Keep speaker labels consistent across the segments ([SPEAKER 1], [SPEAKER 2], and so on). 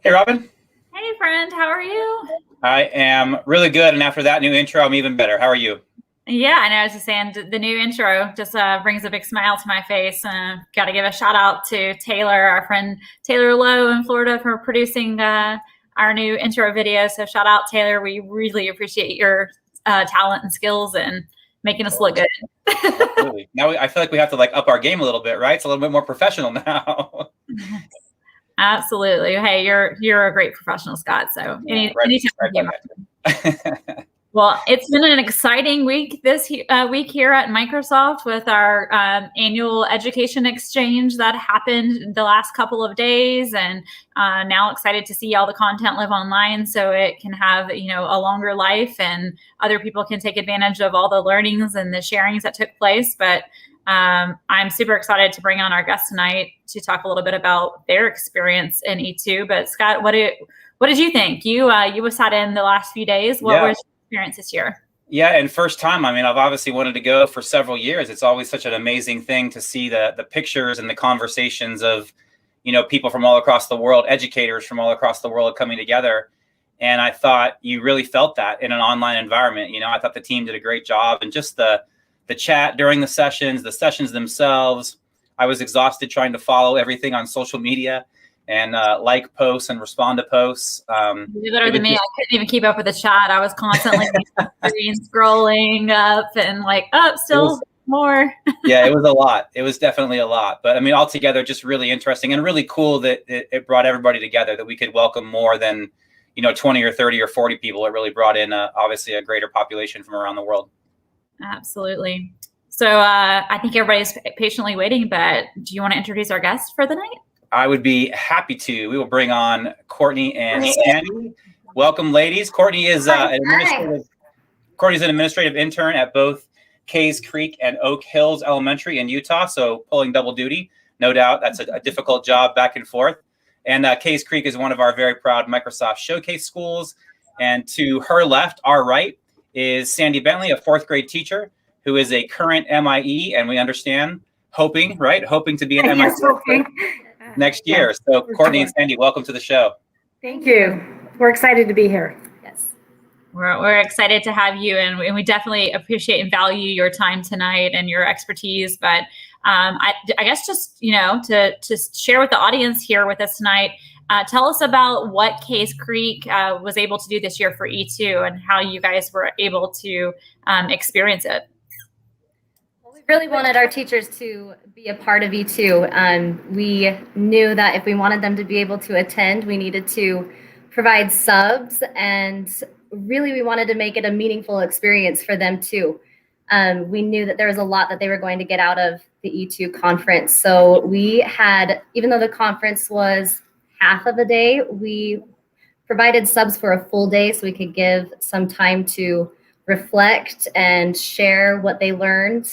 [SPEAKER 1] Hey, Robin.
[SPEAKER 2] Hey, friend, how are you?
[SPEAKER 1] I am really good, and after that new intro, I'm even better. How are you?
[SPEAKER 2] Yeah, I know. I was just saying the new intro just brings a big smile to my face. Got to give a shout out to Taylor, our friend Taylor Lowe in Florida, for producing our new intro video. So shout out, Taylor. We really appreciate your talent and skills and making us look good.
[SPEAKER 1] Absolutely. Now I feel like we have to up our game a little bit, right? It's a little bit more professional now.
[SPEAKER 2] Absolutely. Hey, you're a great professional, Scott. So anytime. Well, it's been an exciting week this week here at Microsoft with our annual education exchange that happened the last couple of days, and now excited to see all the content live online so it can have a longer life and other people can take advantage of all the learnings and the sharings that took place. But I'm super excited to bring on our guest tonight to talk a little bit about their experience in E2. But Scott, what did you think? You sat in the last few days. What was experience this year?
[SPEAKER 1] Yeah, and first time. I mean, I've obviously wanted to go for several years. It's always such an amazing thing to see the pictures and the conversations of, people from all across the world, educators from all across the world coming together. And I thought you really felt that in an online environment. I thought the team did a great job, and just the chat during the sessions themselves. I was exhausted trying to follow everything on social media and like posts and respond to posts.
[SPEAKER 2] You're better than me. I couldn't even keep up with the chat. I was constantly scrolling up and still more.
[SPEAKER 1] Yeah, it was a lot. It was definitely a lot. But I mean, altogether, just really interesting and really cool that it brought everybody together, that we could welcome more than 20 or 30 or 40 people. It really brought in obviously a greater population from around the world.
[SPEAKER 2] Absolutely. So I think everybody's patiently waiting, but do you want to introduce our guest for the night?
[SPEAKER 1] I would be happy to. We will bring on Courtney and Sandy. Welcome, ladies. Courtney is an administrative intern at both Case Creek and Oak Hills Elementary in Utah, so pulling double duty. No doubt that's a difficult job back and forth. And Case Creek is one of our very proud Microsoft Showcase schools. And to her left, our right, is Sandy Bentley, a fourth grade teacher who is a current MIE, and we understand, hoping to be an MIE next year. So Courtney and Sandy, welcome to the show.
[SPEAKER 3] Thank you. We're excited to be here.
[SPEAKER 2] Yes. We're excited to have you, and we definitely appreciate and value your time tonight and your expertise. But I guess just, to share with the audience here with us tonight, tell us about what Case Creek was able to do this year for E2 and how you guys were able to experience it.
[SPEAKER 4] Really wanted our teachers to be a part of E2. We knew that if we wanted them to be able to attend, we needed to provide subs, and really we wanted to make it a meaningful experience for them too. We knew that there was a lot that they were going to get out of the E2 conference. So we had, even though the conference was half of a day, we provided subs for a full day so we could give some time to reflect and share what they learned.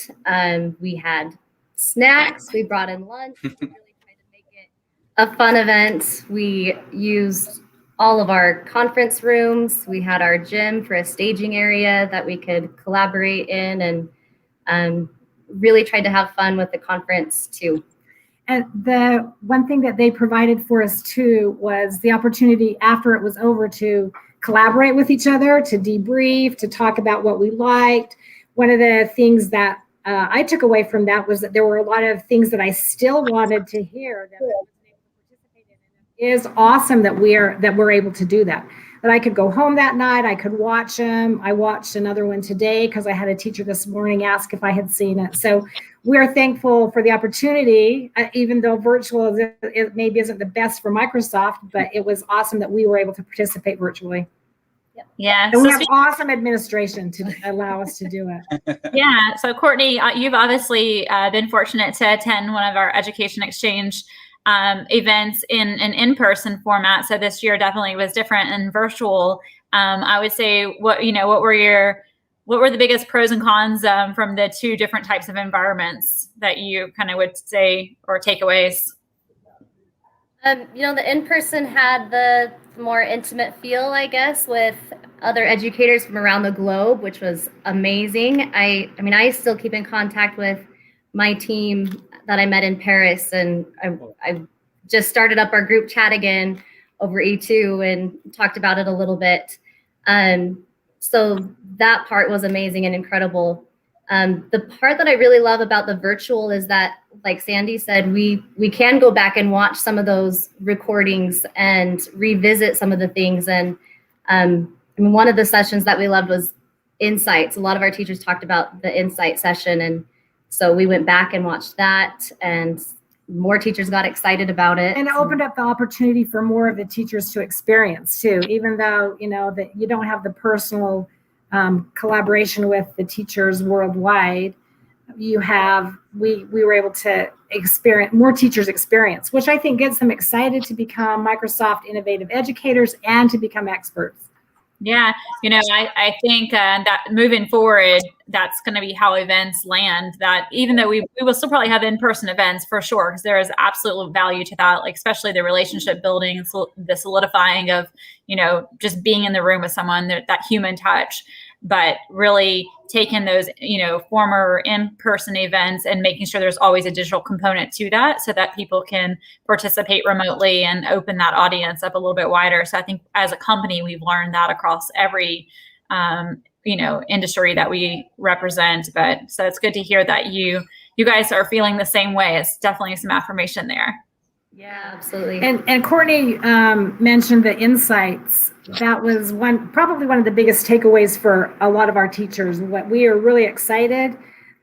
[SPEAKER 4] We had snacks, we brought in lunch, we really tried to make it a fun event. We used all of our conference rooms. We had our gym for a staging area that we could collaborate in, and really tried to have fun with the conference too.
[SPEAKER 3] And the one thing that they provided for us too was the opportunity after it was over to collaborate with each other, to debrief, to talk about what we liked. One of the things that I took away from that was that there were a lot of things that I still wanted to hear that I was able to participate in. It is awesome that we're able to do that. That I could go home that night, I could watch them. I watched another one today because I had a teacher this morning ask if I had seen it. So we're thankful for the opportunity, even though virtual it maybe isn't the best for Microsoft, but it was awesome that we were able to participate virtually.
[SPEAKER 2] Yeah.
[SPEAKER 3] And we have awesome administration to allow us to do it.
[SPEAKER 2] Yeah. So Courtney, you've obviously been fortunate to attend one of our education exchange events in an in-person format. So this year definitely was different and virtual. I would say what were the biggest pros and cons from the two different types of environments that you kind of would say, or takeaways?
[SPEAKER 4] The in-person had the more intimate feel, I guess, with other educators from around the globe, which was amazing. I still keep in contact with my team that I met in Paris, and I just started up our group chat again over E2 and talked about it a little bit. So that part was amazing and incredible. The part that I really love about the virtual is that, like Sandy said, we can go back and watch some of those recordings and revisit some of the things. And I mean, one of the sessions that we loved was insights. A lot of our teachers talked about the insight session. And so we went back and watched that, and more teachers got excited about it.
[SPEAKER 3] And it opened up the opportunity for more of the teachers to experience too, even though, you know, that you don't have the personal collaboration with the teachers worldwide. We were able to experience more teachers experience, which I think gets them excited to become Microsoft innovative educators and to become experts.
[SPEAKER 2] Yeah, you know, I think that moving forward, that's going to be how events land. That even though we will still probably have in-person events for sure, because there is absolute value to that, like especially the relationship building, the solidifying of, you know, just being in the room with someone, that human touch. But really taking those, you know, former in-person events and making sure there's always a digital component to that, so that people can participate remotely and open that audience up a little bit wider. So I think as a company, we've learned that across every, you know, industry that we represent. But so it's good to hear that you guys are feeling the same way. It's definitely some affirmation there.
[SPEAKER 4] Yeah, absolutely.
[SPEAKER 3] And Courtney mentioned the insights. That was probably one of the biggest takeaways for a lot of our teachers. What we are really excited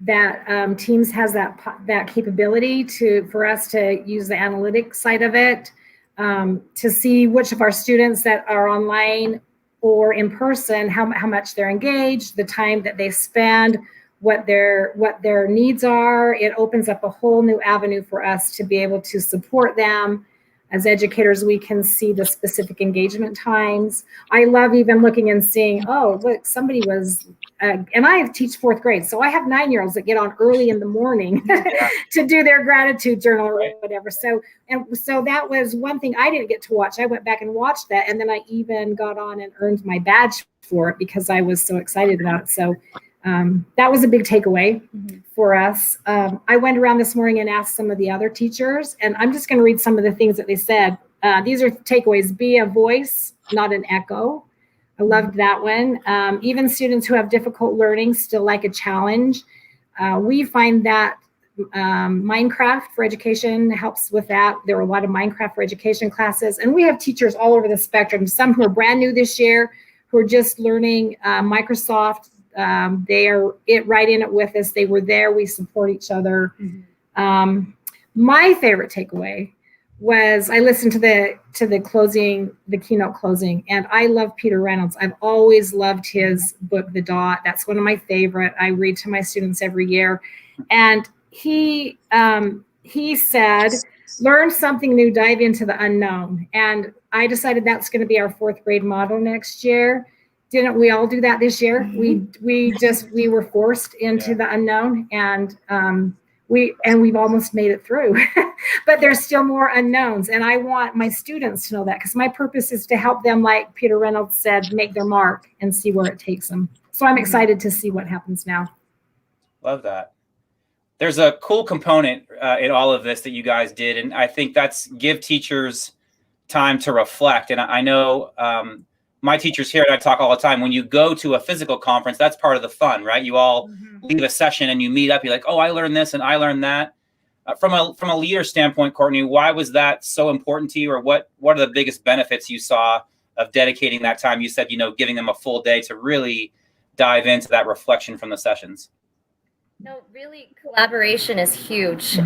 [SPEAKER 3] that Teams has that capability for us to use the analytics side of it, to see which of our students that are online or in person, how much they're engaged, the time that they spend, what their needs are. It opens up a whole new avenue for us to be able to support them. As educators, we can see the specific engagement times. I love even looking and seeing, oh, look, somebody was, and I teach fourth grade, so I have 9-year-olds that get on early in the morning to do their gratitude journal or whatever. So that was one thing I didn't get to watch. I went back and watched that, and then I even got on and earned my badge for it because I was so excited about it. So that was a big takeaway for us. I went around this morning and asked some of the other teachers, and I'm just going to read some of the things that they said. These are takeaways. Be a voice, not an echo. I loved that one. Even students who have difficult learning still like a challenge. We find that Minecraft for Education helps with that. There are a lot of Minecraft for Education classes, and we have teachers all over the spectrum. Some who are brand new this year, who are just learning Microsoft. They are right in it with us. They were there. We support each other. My favorite takeaway was I listened to the keynote closing, and I love Peter Reynolds. I've always loved his book, The Dot. That's one of my favorite. I read to my students every year, and he said, "Learn something new, dive into the unknown." And I decided that's going to be our fourth grade motto next year. Didn't we all do that this year? We were forced into the unknown, and we've almost made it through, but there's still more unknowns. And I want my students to know that, because my purpose is to help them, like Peter Reynolds said, make their mark and see where it takes them. So I'm excited to see what happens now.
[SPEAKER 1] Love that. There's a cool component in all of this that you guys did, and I think that's give teachers time to reflect. And I know my teachers here, and I talk all the time, when you go to a physical conference, that's part of the fun, right? You all leave a session and you meet up. You're like, oh, I learned this and I learned that. From a leader standpoint, Courtney, why was that so important to you, or what are the biggest benefits you saw of dedicating that time? You said, you know, giving them a full day to really dive into that reflection from the sessions.
[SPEAKER 4] No, really, collaboration is huge.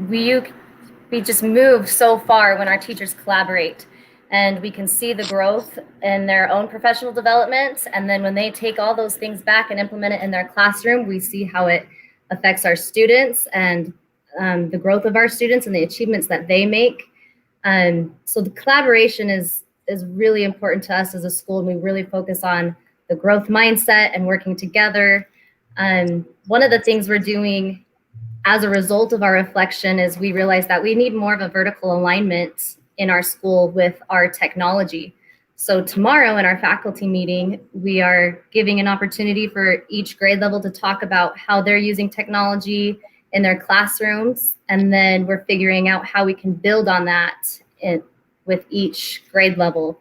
[SPEAKER 4] We just move so far when our teachers collaborate. And we can see the growth in their own professional development. And then when they take all those things back and implement it in their classroom, we see how it affects our students and the growth of our students and the achievements that they make. So the collaboration is really important to us as a school. And we really focus on the growth mindset and working together. One of the things we're doing as a result of our reflection is we realize that we need more of a vertical alignment in our school with our technology. So tomorrow in our faculty meeting, we are giving an opportunity for each grade level to talk about how they're using technology in their classrooms. And then we're figuring out how we can build on that with each grade level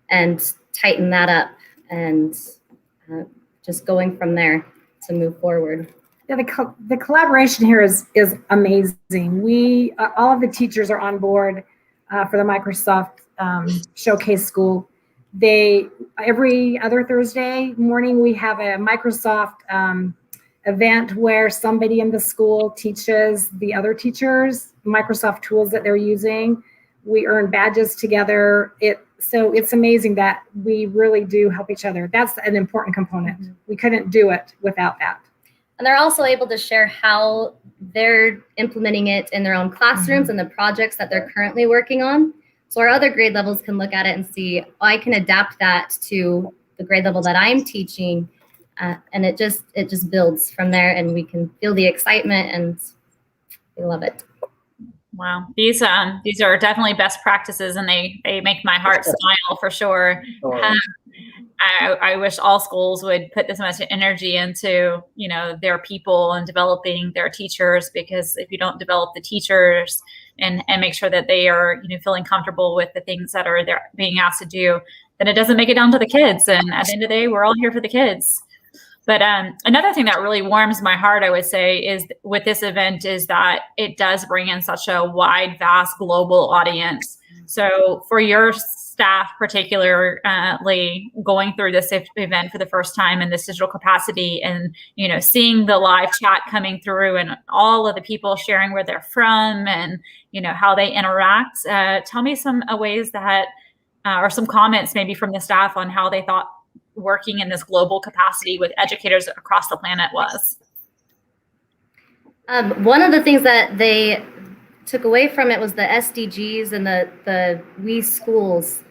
[SPEAKER 4] and tighten that up and just going from there to move forward.
[SPEAKER 3] Yeah, the collaboration here is amazing. We all of the teachers are on board for the Microsoft Showcase School. Every other Thursday morning we have a Microsoft event where somebody in the school teaches the other teachers Microsoft tools that they're using. We earn badges together. So it's amazing that we really do help each other. That's an important component. Mm-hmm. We couldn't do it without that.
[SPEAKER 4] And they're also able to share how they're implementing it in their own classrooms and the projects that they're currently working on. So our other grade levels can look at it and see, I can adapt that to the grade level that I'm teaching. And it just builds from there, and we can feel the excitement, and we love it.
[SPEAKER 2] Wow, these are definitely best practices, and they make my heart smile for sure. I wish all schools would put this much energy into, their people and developing their teachers, because if you don't develop the teachers and make sure that they are, feeling comfortable with the things that are they're being asked to do, then it doesn't make it down to the kids. And at the end of the day, we're all here for the kids. But another thing that really warms my heart, I would say, is with this event is that it does bring in such a wide, vast global audience. So for your staff, particularly going through this event for the first time in this digital capacity, and seeing the live chat coming through and all of the people sharing where they're from and how they interact, tell me some ways that or some comments maybe from the staff on how they thought working in this global capacity with educators across the planet was.
[SPEAKER 4] One of the things that they took away from it was the SDGs and the We Schools.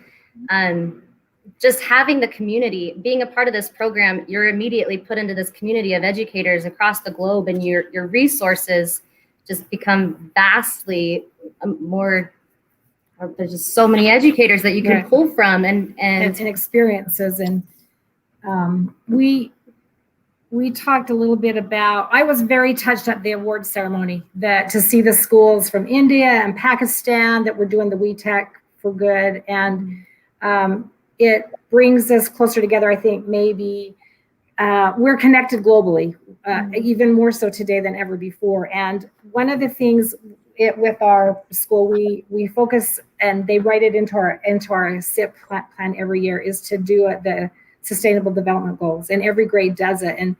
[SPEAKER 4] Just having the community, being a part of this program, you're immediately put into this community of educators across the globe, and your resources just become vastly more. There's just so many educators that you can pull from and
[SPEAKER 3] experiences. And we talked a little bit about, I was very touched at the award ceremony to see the schools from India and Pakistan that were doing the We Tech for Good. And it brings us closer together. I think maybe we're connected globally, even more so today than ever before. And one of the things with our school, we focus, and they write it into our SIP plan every year, is to do the Sustainable Development Goals, and every grade does it. And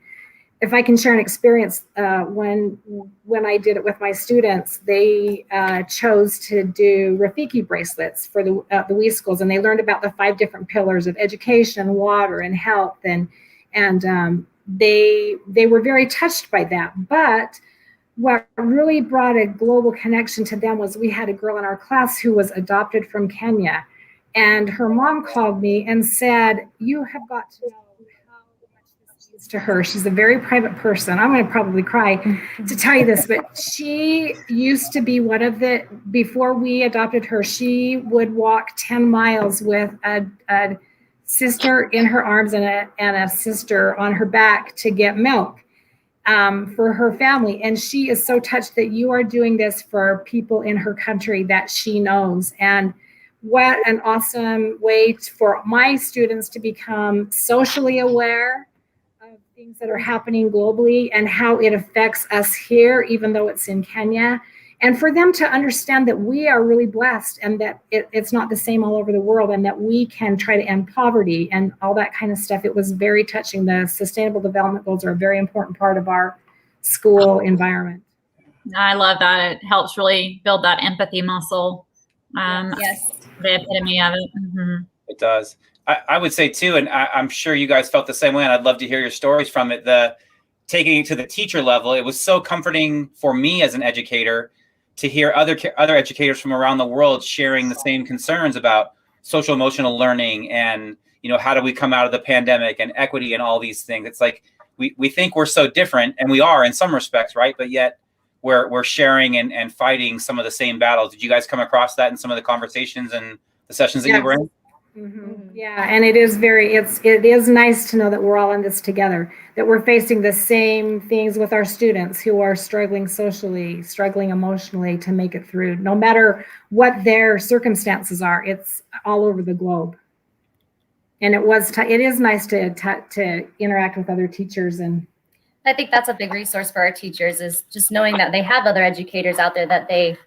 [SPEAKER 3] if I can share an experience, when I did it with my students, they chose to do Rafiki bracelets for the We Schools, and they learned about the 5 different pillars of education, water, and health, and they were very touched by that. But what really brought a global connection to them was we had a girl in our class who was adopted from Kenya, and her mom called me and said, "You have got to know how much this means to her. She's a very private person." I'm going to probably cry to tell you this, but she used to be before we adopted her, she would walk 10 miles with a sister in her arms and a sister on her back to get milk for her family. And she is so touched that you are doing this for people in her country that she knows. And what an awesome way for my students to become socially aware of things that are happening globally and how it affects us here, even though it's in Kenya. And for them to understand that we are really blessed, and that it's not the same all over the world, and that we can try to end poverty and all that kind of stuff. It was very touching. The Sustainable Development Goals are a very important part of our school environment.
[SPEAKER 2] I love that. It helps really build that empathy muscle.
[SPEAKER 4] Yes.
[SPEAKER 2] The epitome of it. Mm-hmm.
[SPEAKER 1] It does. I would say too, and I'm sure you guys felt the same way, and I'd love to hear your stories from it. Taking it to the teacher level, it was so comforting for me as an educator to hear other educators from around the world sharing the same concerns about social emotional learning, and how do we come out of the pandemic, and equity, and all these things. It's like we think we're so different, and we are in some respects, right? But yet we're sharing and fighting some of the same battles. Did you guys come across that in some of the conversations and the sessions that you were in?
[SPEAKER 3] Yeah, and it is it is nice to know that we're all in this together, that we're facing the same things with our students who are struggling socially, struggling emotionally to make it through, no matter what their circumstances are. It's all over the globe. And it is nice to interact with other teachers. And
[SPEAKER 4] I think that's a big resource for our teachers, is just knowing that they have other educators out there that they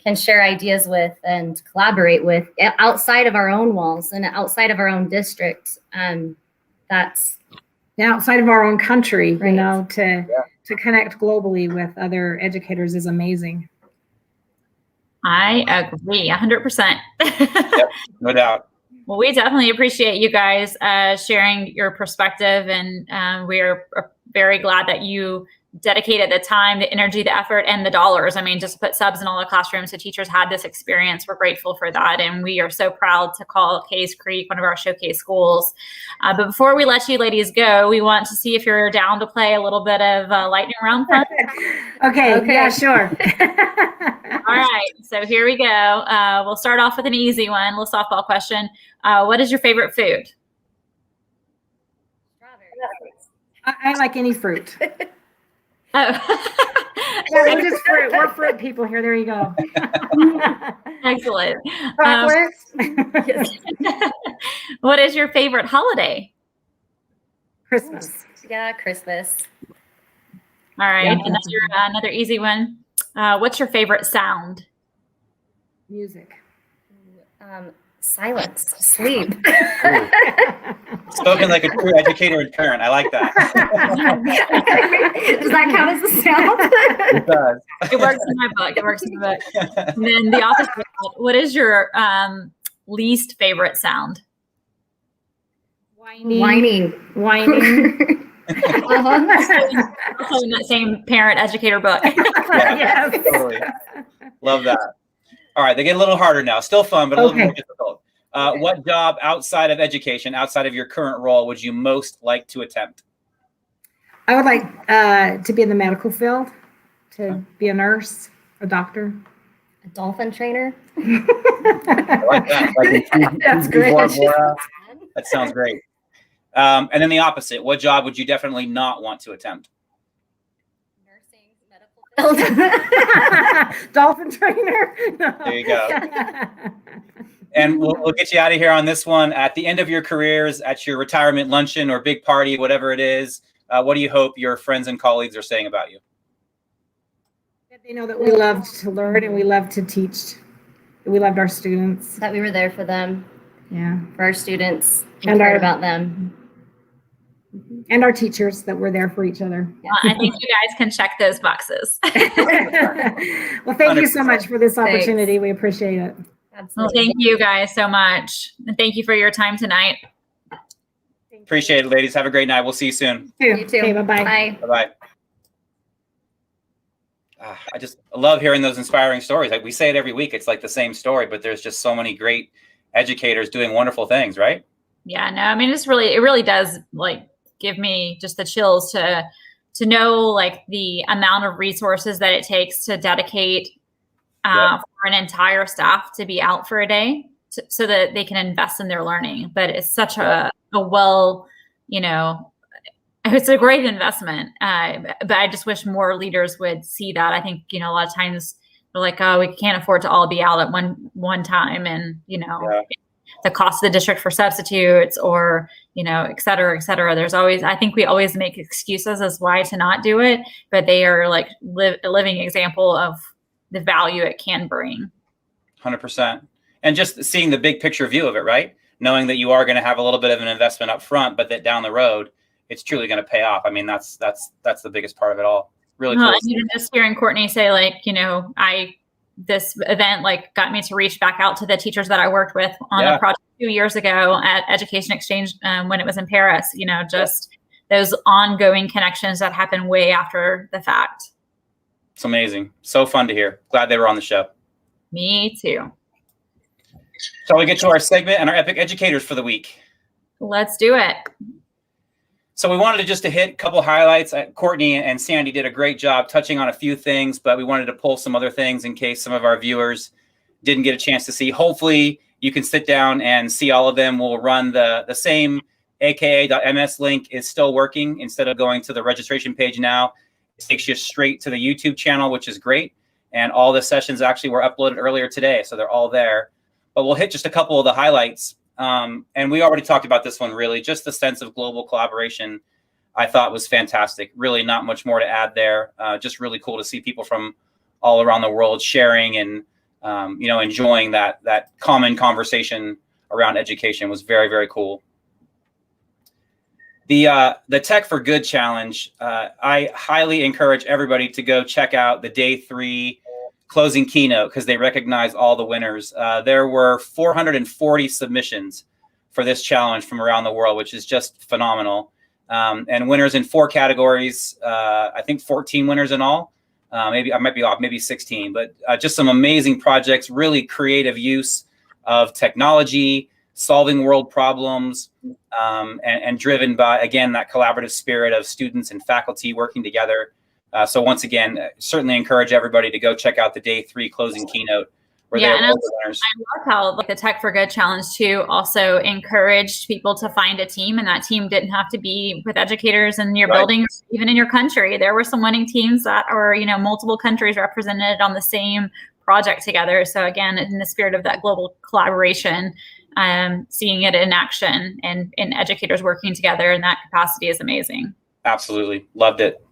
[SPEAKER 4] can share ideas with and collaborate with outside of our own walls and outside of our own district. That's
[SPEAKER 3] outside of our own country,
[SPEAKER 4] right.
[SPEAKER 3] You know, to connect globally with other educators is amazing.
[SPEAKER 2] I agree 100%.
[SPEAKER 1] Yep, no doubt.
[SPEAKER 2] Well, we definitely appreciate you guys sharing your perspective, and we're very glad that you dedicated the time, the energy, the effort, and the dollars. I mean, just to put subs in all the classrooms so teachers had this experience. We're grateful for that, and we are so proud to call Case Creek one of our showcase schools. But before we let you ladies go, we want to see if you're down to play a little bit of lightning round fun.
[SPEAKER 3] Okay, yeah, sure.
[SPEAKER 2] All right, so here we go. We'll start off with an easy one, a little softball question. What is your favorite food?
[SPEAKER 4] strawberries.
[SPEAKER 3] I like any fruit.
[SPEAKER 2] Oh,
[SPEAKER 3] Yeah, we're just fruit. We're fruit people here. There you go.
[SPEAKER 2] excellent.
[SPEAKER 3] Chocolates.
[SPEAKER 2] What is your favorite holiday?
[SPEAKER 3] Christmas.
[SPEAKER 4] Yeah, Christmas.
[SPEAKER 2] All right,
[SPEAKER 3] Yeah.
[SPEAKER 2] another easy one. What's your favorite sound?
[SPEAKER 3] Music.
[SPEAKER 4] Silence, sleep.
[SPEAKER 1] Spoken like a true educator and parent. I like that.
[SPEAKER 4] Does that count as a sound?
[SPEAKER 1] It does.
[SPEAKER 2] It works in my book. It works in my book. And then the opposite. What is your least favorite sound?
[SPEAKER 3] Whining.
[SPEAKER 2] Also in that same parent educator book.
[SPEAKER 1] Yeah,
[SPEAKER 3] Yes.
[SPEAKER 1] totally. Love that. All right, they get a little harder now. Still fun, but a little more difficult. What job outside of education, outside of your current role, would you most like to attempt?
[SPEAKER 3] I would like to be in the medical field, to be a nurse, a doctor.
[SPEAKER 4] A dolphin trainer.
[SPEAKER 1] I like that.
[SPEAKER 3] That's great.
[SPEAKER 1] That sounds great. And then the opposite. What job would you definitely not want to attempt?
[SPEAKER 4] Nursing, medical field.
[SPEAKER 3] Dolphin trainer. No.
[SPEAKER 1] There you go. And we'll get you out of here on this one. At the end of your careers, at your retirement luncheon or big party, whatever it is, what do you hope your friends and colleagues are saying about you?
[SPEAKER 3] That they know that we loved to learn and we loved to teach. We loved our students.
[SPEAKER 4] That we were there for them,
[SPEAKER 3] Yeah.
[SPEAKER 4] for our students,
[SPEAKER 3] And
[SPEAKER 4] cared
[SPEAKER 3] our-
[SPEAKER 4] about them.
[SPEAKER 3] And our teachers, that we're there for each other.
[SPEAKER 2] Well, I think you guys can check those boxes.
[SPEAKER 3] Well, thank you so much for this opportunity. We appreciate it.
[SPEAKER 2] Well,
[SPEAKER 4] Absolutely.
[SPEAKER 2] thank you guys so much. And thank you for your time tonight.
[SPEAKER 1] Appreciate it, ladies. Have a great night. We'll see you soon.
[SPEAKER 4] You too.
[SPEAKER 3] Okay, bye-bye.
[SPEAKER 4] Bye.
[SPEAKER 1] Bye-bye. I love hearing those inspiring stories. Like we say it every week. It's like the same story, but there's just so many great educators doing wonderful things, right?
[SPEAKER 2] Yeah, no, I mean, it really does like give me just the chills to know like the amount of resources that it takes to dedicate for an entire staff to be out for a day so that they can invest in their learning. But it's such a well, it's a great investment. But I just wish more leaders would see that. I think, a lot of times they're like, oh, we can't afford to all be out at one time. And, the cost of the district for substitutes or, et cetera, et cetera. There's always, I think we always make excuses as why to not do it, but they are like a living example of the value it can bring.
[SPEAKER 1] 100%. And just seeing the big picture view of it, right? Knowing that you are going to have a little bit of an investment up front, but that down the road, it's truly going to pay off. I mean, that's the biggest part of it all. Really cool.
[SPEAKER 2] And just hearing Courtney say like, this event like got me to reach back out to the teachers that I worked with on a project 2 years ago at Education Exchange when it was in Paris, just those ongoing connections that happen way after the fact.
[SPEAKER 1] It's amazing. So fun to hear. Glad they were on the show.
[SPEAKER 2] Me too.
[SPEAKER 1] Shall we get to our segment and our epic educators for the week?
[SPEAKER 2] Let's do it.
[SPEAKER 1] So we wanted to hit a couple highlights. Courtney and Sandy did a great job touching on a few things, but we wanted to pull some other things in case some of our viewers didn't get a chance to see. Hopefully You can sit down and see all of them. We'll run the same aka.ms link is still working. Instead of going to the registration page now, it takes you straight to the YouTube channel, which is great. And all the sessions actually were uploaded earlier today, so they're all there. But we'll hit just a couple of the highlights. And we already talked about this one, really. Just the sense of global collaboration, I thought was fantastic. Really not much more to add there. Just really cool to see people from all around the world sharing and enjoying that common conversation around education. Was very, very cool. The Tech for Good Challenge, I highly encourage everybody to go check out the day 3 closing keynote, because they recognize all the winners. There were 440 submissions for this challenge from around the world, which is just phenomenal. And winners in 4 categories, I think 14 winners in all. Maybe I might be off, maybe 16, but just some amazing projects, really creative use of technology, solving world problems, and driven by, again, that collaborative spirit of students and faculty working together. So once again, certainly encourage everybody to go check out the day 3 closing keynote.
[SPEAKER 2] Yeah, and I love how the Tech for Good Challenge too also encouraged people to find a team, and that team didn't have to be with educators in your building, even in your country. There were some winning teams that are, multiple countries represented on the same project together. So again, in the spirit of that global collaboration, seeing it in action and educators working together in that capacity is amazing. Absolutely. Loved it.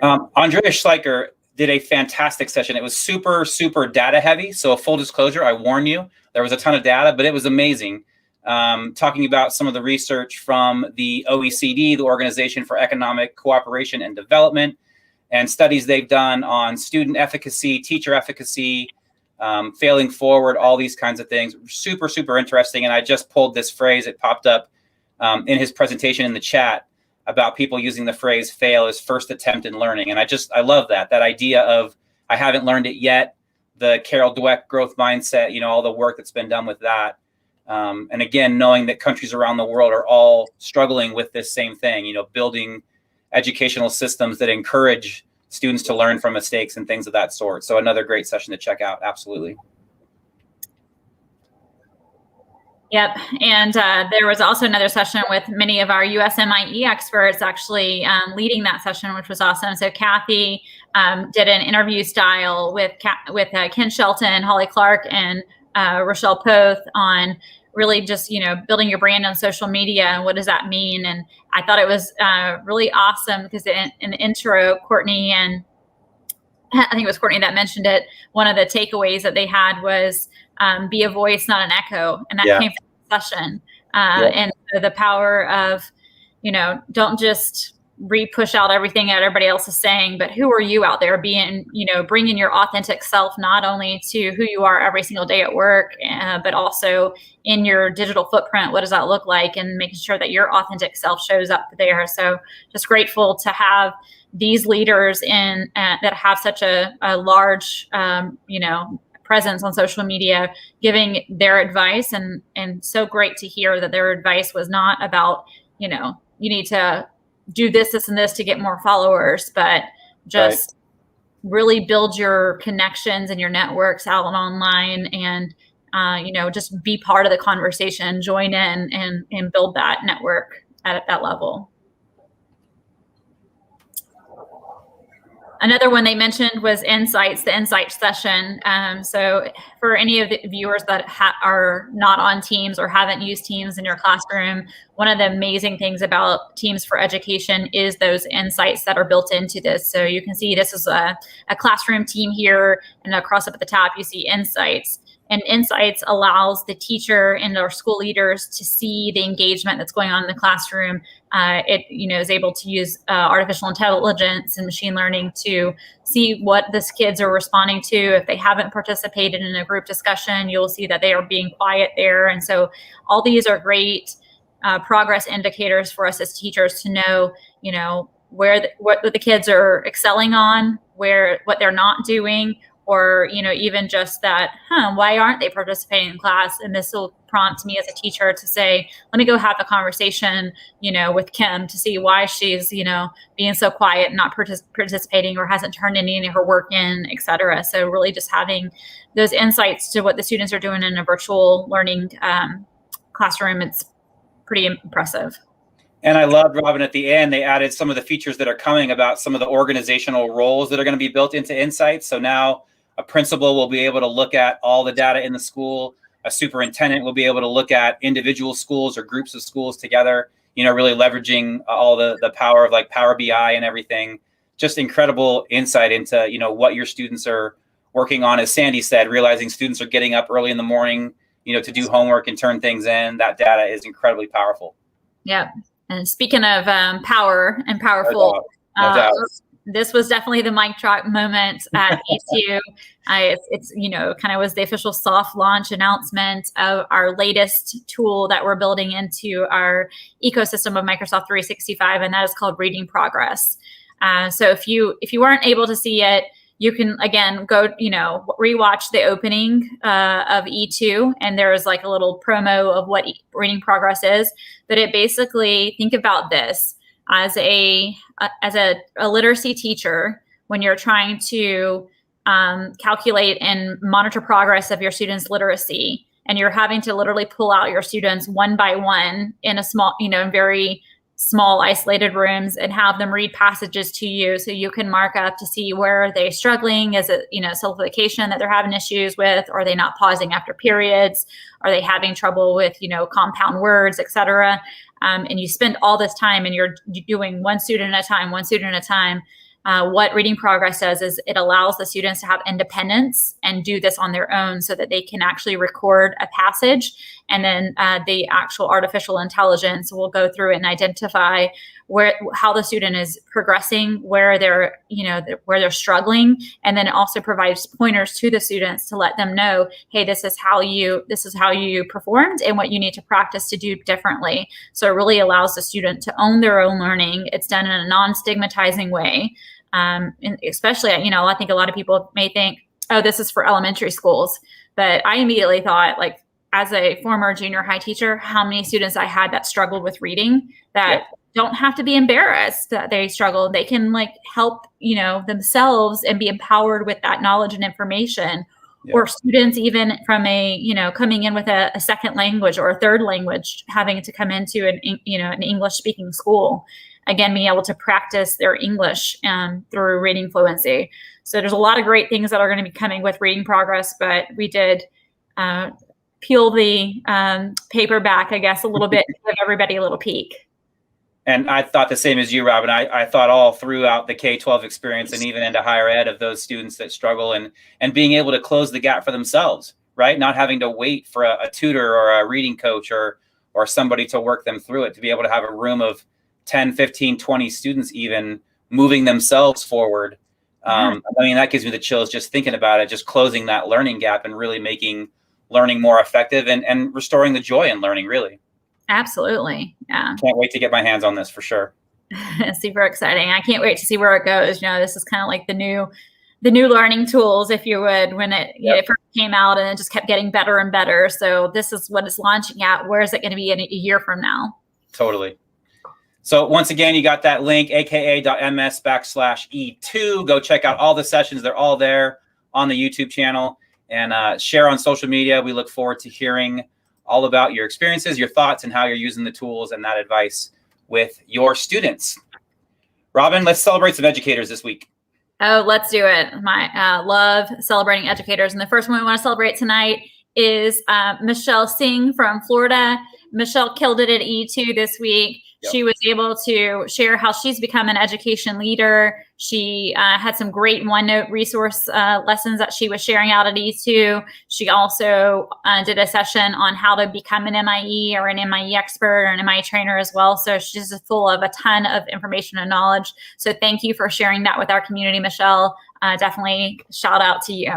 [SPEAKER 2] Andrea Schleicher did a fantastic session. It was super, super data heavy. So full disclosure, I warn you, there was a ton of data, but it was amazing. Talking about some of the research from the OECD, the Organization for Economic Cooperation and Development, and studies they've done on student efficacy, teacher efficacy, failing forward, all these kinds of things. Super, super interesting. And I just pulled this phrase. It popped up in his presentation in the chat about people using the phrase fail as first attempt in learning. And I love that idea of I haven't learned it yet, the Carol Dweck growth mindset, all the work that's been done with that. And again, knowing that countries around the world are all struggling with this same thing, building educational systems that encourage students to learn from mistakes and things of that sort. So another great session to check out. Absolutely. Yep. And there was also another session with many of our USMIE experts actually leading that session, which was awesome. So Kathy did an interview style with Ken Shelton, Holly Clark, and Rochelle Poth on really just, building your brand on social media and what does that mean. And I thought it was really awesome because in the intro, Courtney, and I think it was Courtney that mentioned it, one of the takeaways that they had was be a voice, not an echo. And that came from the session. And so the power of, don't just push out everything that everybody else is saying, but who are you out there being, bringing your authentic self, not only to who you are every single day at work, but also in your digital footprint. What does that look like? And making sure that your authentic self shows up there. So just grateful to have these leaders in that have such a large, presence on social media, giving their advice, and so great to hear that their advice was not about, you need to do this, and this to get more followers, but just really build your connections and your networks out online, and just be part of the conversation, join in and build that network at that level. Another one they mentioned was Insights, the Insights session. So for any of the viewers that are not on Teams or haven't used Teams in your classroom, one of the amazing things about Teams for Education is those insights that are built into this. So you can see this is a classroom team here, and across up at the top, you see Insights. And Insights allows the teacher and our school leaders to see the engagement that's going on in the classroom. It is able to use artificial intelligence and machine learning to see what the kids are responding to. If they haven't participated in a group discussion, you'll see that they are being quiet there. And so all these are great progress indicators for us as teachers to know, what the kids are excelling on, what they're not doing, or even just that, why aren't they participating in class? And this will prompt me as a teacher to say, let me go have a conversation, with Kim to see why she's, being so quiet and not participating or hasn't turned any of her work in, et cetera. So really just having those insights to what the students are doing in a virtual learning classroom, it's pretty impressive.
[SPEAKER 1] And I loved, Robin, at the end, they added some of the features that are coming about some of the organizational roles that are going to be built into Insights. So now a principal will be able to look at all the data in the school. A superintendent will be able to look at individual schools or groups of schools together, really leveraging all the power of like Power BI and everything. Just incredible insight into, what your students are working on. As Sandy said, realizing students are getting up early in the morning, to do homework and turn things in. That data is incredibly powerful.
[SPEAKER 2] Yeah. And speaking of power and powerful,
[SPEAKER 1] no doubt.
[SPEAKER 2] This was definitely the mic drop moment at EDU. It's kind of was the official soft launch announcement of our latest tool that we're building into our ecosystem of Microsoft 365, and that is called Reading Progress. So if you weren't able to see it, you can, again, go, rewatch the opening of E2, and there's like a little promo of what Reading Progress is. But it basically, think about this as a literacy teacher, when you're trying to calculate and monitor progress of your students' literacy, and you're having to literally pull out your students one by one in a small, in very small isolated rooms and have them read passages to you so you can mark up to see where are they struggling. Is it, simplification that they're having issues with? Are they not pausing after periods? Are they having trouble with, compound words, et cetera? And you spend all this time and you're doing one student at a time. What Reading Progress does is it allows the students to have independence and do this on their own so that they can actually record a passage, and then the actual artificial intelligence will go through and identify how the student is progressing, where they're struggling, and then it also provides pointers to the students to let them know, hey, this is how you performed and what you need to practice to do differently. So it really allows the student to own their own learning. It's done in a non-stigmatizing way. And especially, I think a lot of people may think, oh, this is for elementary schools. But I immediately thought, like, as a former junior high teacher, how many students I had that struggled with reading that don't have to be embarrassed that they struggle. They can help, themselves and be empowered with that knowledge and information. Yeah. Or students even from coming in with a second language or a third language, having to come into an English speaking school. Again, being able to practice their English through reading fluency. So there's a lot of great things that are going to be coming with Reading Progress, but we did peel the paper back, I guess, a little bit to give everybody a little peek.
[SPEAKER 1] And I thought the same as you, Robin. I thought all throughout the K-12 experience and even into higher ed of those students that struggle and being able to close the gap for themselves, right? Not having to wait for a tutor or a reading coach or somebody to work them through it, to be able to have a room of 10, 15, 20 students even moving themselves forward. That gives me the chills just thinking about it, just closing that learning gap and really making learning more effective and restoring the joy in learning, really.
[SPEAKER 2] Absolutely. Yeah.
[SPEAKER 1] Can't wait to get my hands on this for sure.
[SPEAKER 2] Super exciting. I can't wait to see where it goes. This is kind of like the new learning tools, if you would, when it first came out, and it just kept getting better and better. So this is what it's launching at. Where is it going to be in a year from now?
[SPEAKER 1] Totally. So once again, you got that link, aka.ms/E2. Go check out all the sessions. They're all there on the YouTube channel, and share on social media. We look forward to hearing all about your experiences, your thoughts, and how you're using the tools and that advice with your students. Robin, let's celebrate some educators this week.
[SPEAKER 2] Oh, let's do it. My love celebrating educators. And the first one we want to celebrate tonight is Michelle Singh from Florida. Michelle killed it at E2 this week. Yep. She was able to share how she's become an education leader. She had some great OneNote resource lessons that she was sharing out at E2. She also did a session on how to become an MIE or an MIE expert or an MIE trainer as well. So she's just full of a ton of information and knowledge. So thank you for sharing that with our community, Michelle. Definitely shout out to you.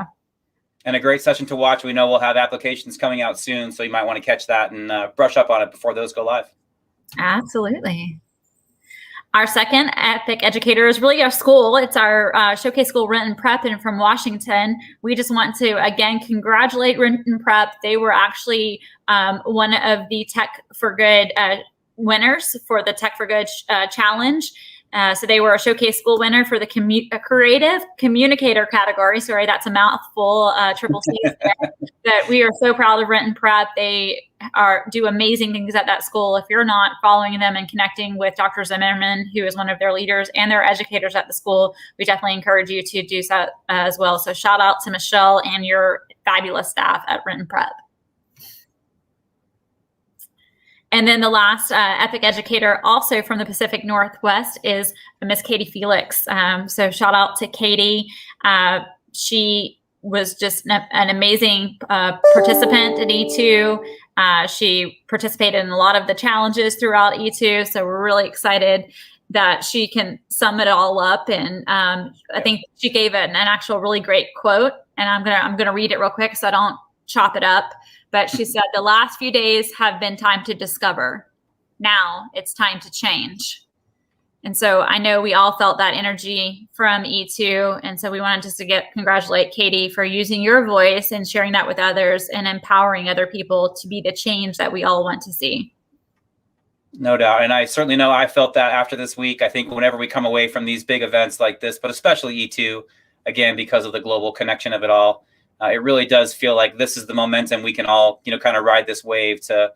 [SPEAKER 1] And a great session to watch. We know we'll have applications coming out soon, so you might want to catch that and brush up on it before those go live.
[SPEAKER 2] Absolutely. Our second epic educator is really our school. It's our Showcase School Renton Prep and from Washington. We just want to, again, congratulate Renton Prep. They were actually one of the Tech for Good winners for the Tech for Good challenge. So they were a Showcase School winner for the creative communicator category. Sorry, that's a mouthful, triple C's there. But we are so proud of Renton Prep. They do amazing things at that school. If you're not following them and connecting with Dr. Zimmerman, who is one of their leaders, and their educators at the school, we definitely encourage you to do so as well. So shout out to Michelle and your fabulous staff at Renton Prep. And then the last epic educator, also from the Pacific Northwest, is Miss Katie Felix. So shout out to Katie. She was just an amazing participant at E2. She participated in a lot of the challenges throughout E2. So we're really excited that she can sum it all up. And I think she gave an actual really great quote. And I'm gonna read it real quick so I don't chop it up. But she said, "The last few days have been time to discover. Now it's time to change." And so I know we all felt that energy from E2. And so we wanted just to congratulate Katie for using your voice and sharing that with others and empowering other people to be the change that we all want to see.
[SPEAKER 1] No doubt. And I certainly know I felt that after this week. I think whenever we come away from these big events like this, but especially E2, again, because of the global connection of it all, it really does feel like this is the momentum we can all, kind of ride this wave to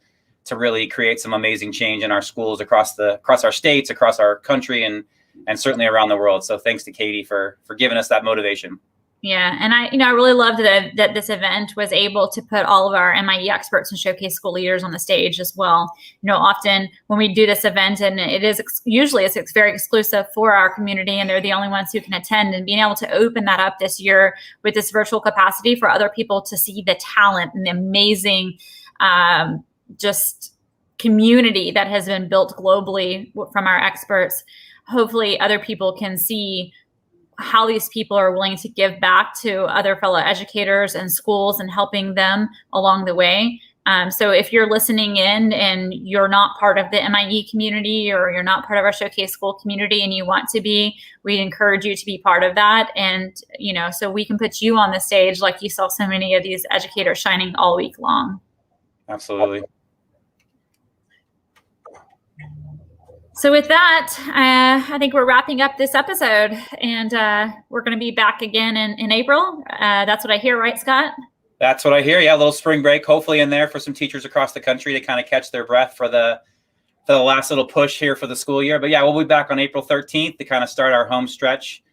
[SPEAKER 1] really create some amazing change in our schools across our states, across our country, and certainly around the world. So thanks to Katie for giving us that motivation.
[SPEAKER 2] Yeah, and I really loved that this event was able to put all of our MIE experts and Showcase School leaders on the stage as well. Often when we do this event, and it is usually it's very exclusive for our community, and they're the only ones who can attend, and being able to open that up this year with this virtual capacity for other people to see the talent and the amazing just community that has been built globally from our experts. Hopefully other people can see how these people are willing to give back to other fellow educators and schools and helping them along the way. So if you're listening in and you're not part of the MIE community, or you're not part of our Showcase School community and you want to be, we encourage you to be part of that. And, so we can put you on the stage like you saw so many of these educators shining all week long.
[SPEAKER 1] Absolutely.
[SPEAKER 2] So with that, I think we're wrapping up this episode, and we're going to be back again in April. That's what I hear, right, Scott?
[SPEAKER 1] That's what I hear. Yeah, a little spring break, hopefully in there for some teachers across the country to kind of catch their breath for the last little push here for the school year. But yeah, we'll be back on April 13th to kind of start our home stretch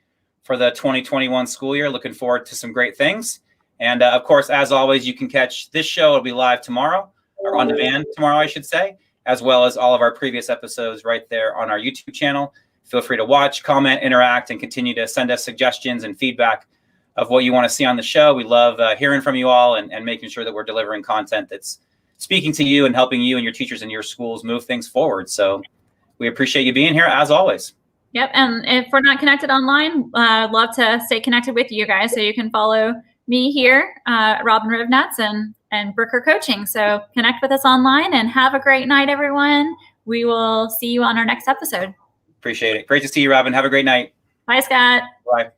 [SPEAKER 1] for the 2021 school year. Looking forward to some great things. And of course, as always, you can catch this show. It'll be live tomorrow, or on demand tomorrow, I should say, as well as all of our previous episodes right there on our YouTube channel. Feel free to watch, comment, interact, and continue to send us suggestions and feedback of what you want to see on the show. We love hearing from you all and making sure that we're delivering content that's speaking to you and helping you and your teachers and your schools move things forward. So we appreciate you being here as always.
[SPEAKER 2] Yep. And if we're not connected online, I'd love to stay connected with you guys. So you can follow me here, Robin Rivnats, and Brooker Coaching. So connect with us online and have a great night, everyone. We will see you on our next episode.
[SPEAKER 1] Appreciate it. Great to see you, Robin. Have a great night.
[SPEAKER 2] Bye, Scott.
[SPEAKER 1] Bye.